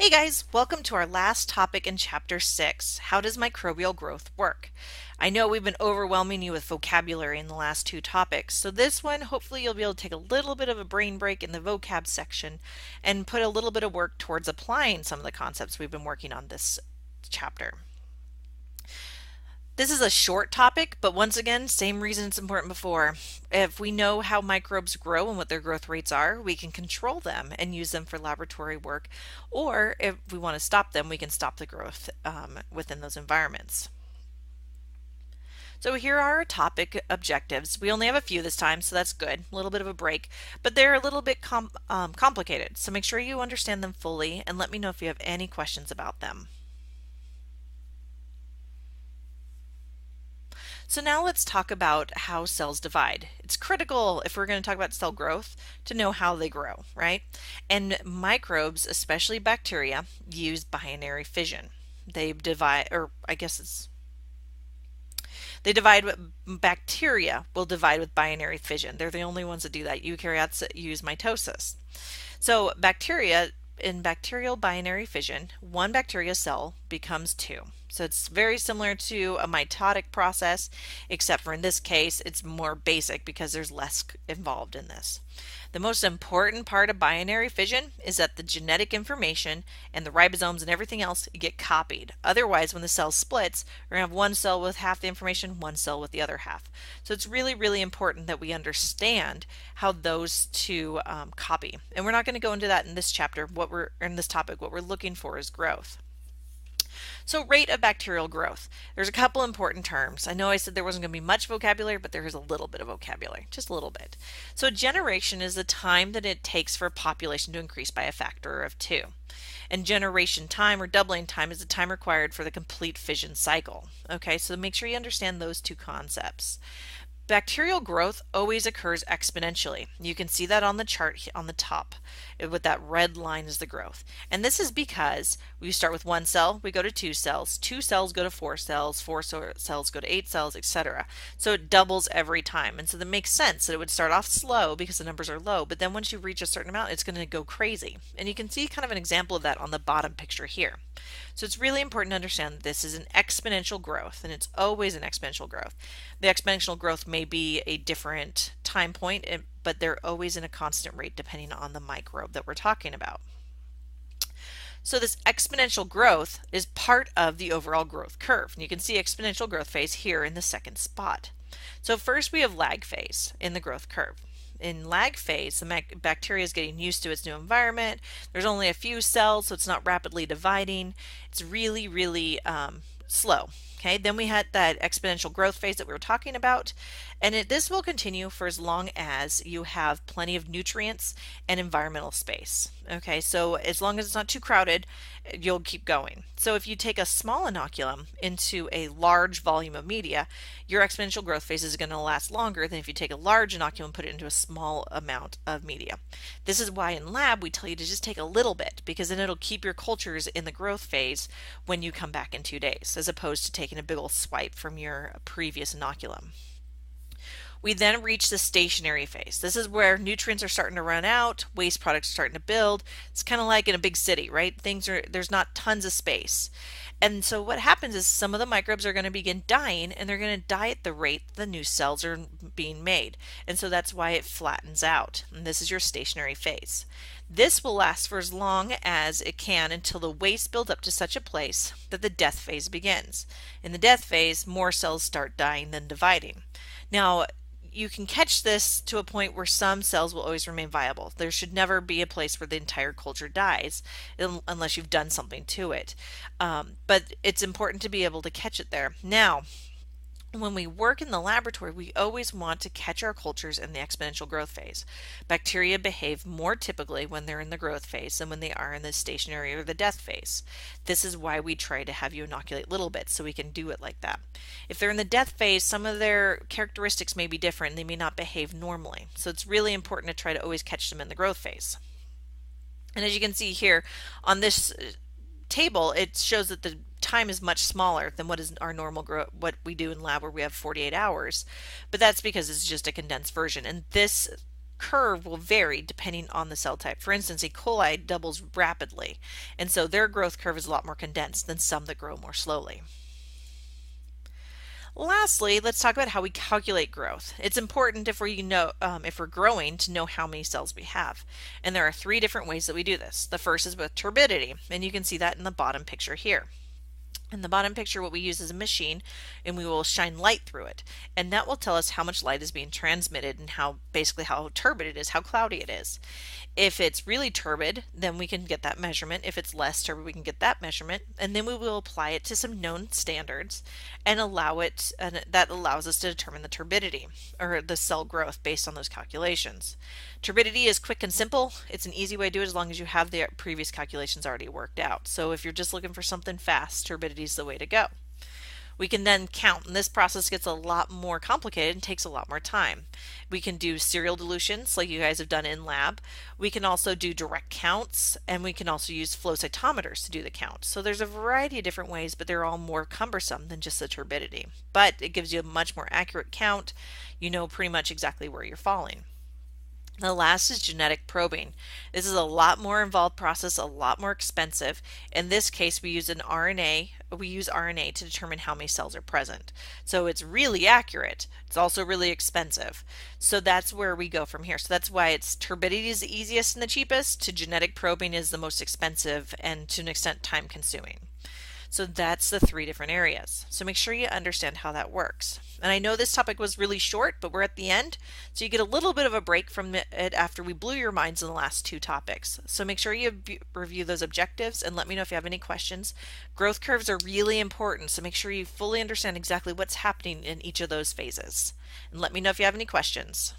Hey guys, welcome to our last topic in Chapter 6. How does microbial growth work? I know we've been overwhelming you with vocabulary in the last two topics, so this one, hopefully you'll be able to take a little bit of a brain break in the vocab section and put a little bit of work towards applying some of the concepts we've been working on this chapter. This is a short topic, but once again, same reason it's important before. If we know how microbes grow and what their growth rates are, we can control them and use them for laboratory work. Or if we want to stop them, we can stop the growth within those environments. So here are our topic objectives. We only have a few this time, so that's good. A little bit of a break, but they're a little bit complicated. So make sure you understand them fully and let me know if you have any questions about them. So now let's talk about how cells divide. It's critical if we're going to talk about cell growth to know how they grow, right? And microbes, especially bacteria, use binary fission. They divide, or I guess it's they divide bacteria will divide with binary fission. They're the only ones that do that. Eukaryotes use mitosis. So bacteria in bacterial binary fission, one bacteria cell becomes two. So it's very similar to a mitotic process, except for in this case, it's more basic because there's less involved in this. The most important part of binary fission is that the genetic information and the ribosomes and everything else get copied. Otherwise, when the cell splits, we're going to have one cell with half the information, one cell with the other half. So it's really, really important that we understand how those two copy. And we're not going to go into that in this chapter. What we're in this topic, what we're looking for is growth. So rate of bacterial growth. There's a couple important terms. I know I said there wasn't going to be much vocabulary, but there is a little bit of vocabulary, just a little bit. So generation is the time that it takes for a population to increase by a factor of 2. And generation time or doubling time is the time required for the complete fission cycle. Okay, so make sure you understand those two concepts. Bacterial growth always occurs exponentially. You can see that on the chart on the top with that red line is the growth. And this is because we start with one cell, we go to two cells go to four cells, cells go to 8 cells, etc. So it doubles every time. And so that makes sense that it would start off slow because the numbers are low, but then once you reach a certain amount, it's going to go crazy. And you can see kind of an example of that on the bottom picture here. So it's really important to understand that this is an exponential growth, and it's always an exponential growth. The exponential growth may be a different time point, but they're always in a constant rate depending on the microbe that we're talking about. So this exponential growth is part of the overall growth curve. And you can see exponential growth phase here in the second spot. So first we have lag phase in the growth curve. In lag phase, the bacteria is getting used to its new environment. There's only a few cells, so it's not rapidly dividing. It's really, really slow. Okay, then we had that exponential growth phase that we were talking about, and this will continue for as long as you have plenty of nutrients and environmental space. Okay, so as long as it's not too crowded, you'll keep going. So if you take a small inoculum into a large volume of media, your exponential growth phase is going to last longer than if you take a large inoculum and put it into a small amount of media. This is why in lab we tell you to just take a little bit, because then it'll keep your cultures in the growth phase when you come back in 2 days, as opposed to taking a big old swipe from your previous inoculum. We then reach the stationary phase. This is where nutrients are starting to run out, waste products are starting to build. It's kind of like in a big city, right? There's not tons of space. And so what happens is some of the microbes are going to begin dying, and they're going to die at the rate the new cells are being made. And so that's why it flattens out. And this is your stationary phase. This will last for as long as it can until the waste builds up to such a place that the death phase begins. In the death phase, more cells start dying than dividing. Now, you can catch this to a point where some cells will always remain viable. There should never be a place where the entire culture dies unless you've done something to it. But it's important to be able to catch it there. Now, when we work in the laboratory, we always want to catch our cultures in the exponential growth phase. Bacteria behave more typically when they're in the growth phase than when they are in the stationary or the death phase. This is why we try to have you inoculate little bits so we can do it like that. If they're in the death phase, some of their characteristics may be different and they may not behave normally. So it's really important to try to always catch them in the growth phase. And as you can see here on this table, it shows that the time is much smaller than what is our normal what we do in lab, where we have 48 hours, but that's because it's just a condensed version. And this curve will vary depending on the cell type. For instance, E. coli doubles rapidly, and so their growth curve is a lot more condensed than some that grow more slowly. Lastly, let's talk about how we calculate growth. It's important if we're growing to know how many cells we have. And there are three different ways that we do this. The first is with turbidity, and you can see that in the bottom picture here. In the bottom picture, what we use is a machine, and we will shine light through it, and that will tell us how much light is being transmitted and basically how turbid it is, how cloudy it is. If it's really turbid, then we can get that measurement. If it's less turbid, we can get that measurement, and then we will apply it to some known standards and that allows us to determine the turbidity or the cell growth based on those calculations. Turbidity is quick and simple. It's an easy way to do it as long as you have the previous calculations already worked out. So if you're just looking for something fast, turbidity is the way to go. We can then count, and this process gets a lot more complicated and takes a lot more time. We can do serial dilutions like you guys have done in lab. We can also do direct counts, and we can also use flow cytometers to do the count. So there's a variety of different ways, but they're all more cumbersome than just the turbidity. But it gives you a much more accurate count. You know pretty much exactly where you're falling. The last is genetic probing. This is a lot more involved process, a lot more expensive. In this case, we use RNA to determine how many cells are present. So it's really accurate. It's also really expensive. So that's where we go from here. So that's why turbidity is the easiest and the cheapest, to genetic probing is the most expensive and to an extent time consuming. So that's the three different areas. So make sure you understand how that works. And I know this topic was really short, but we're at the end, so you get a little bit of a break from it after we blew your minds in the last two topics. So make sure you review those objectives and let me know if you have any questions. Growth curves are really important, so make sure you fully understand exactly what's happening in each of those phases. And let me know if you have any questions.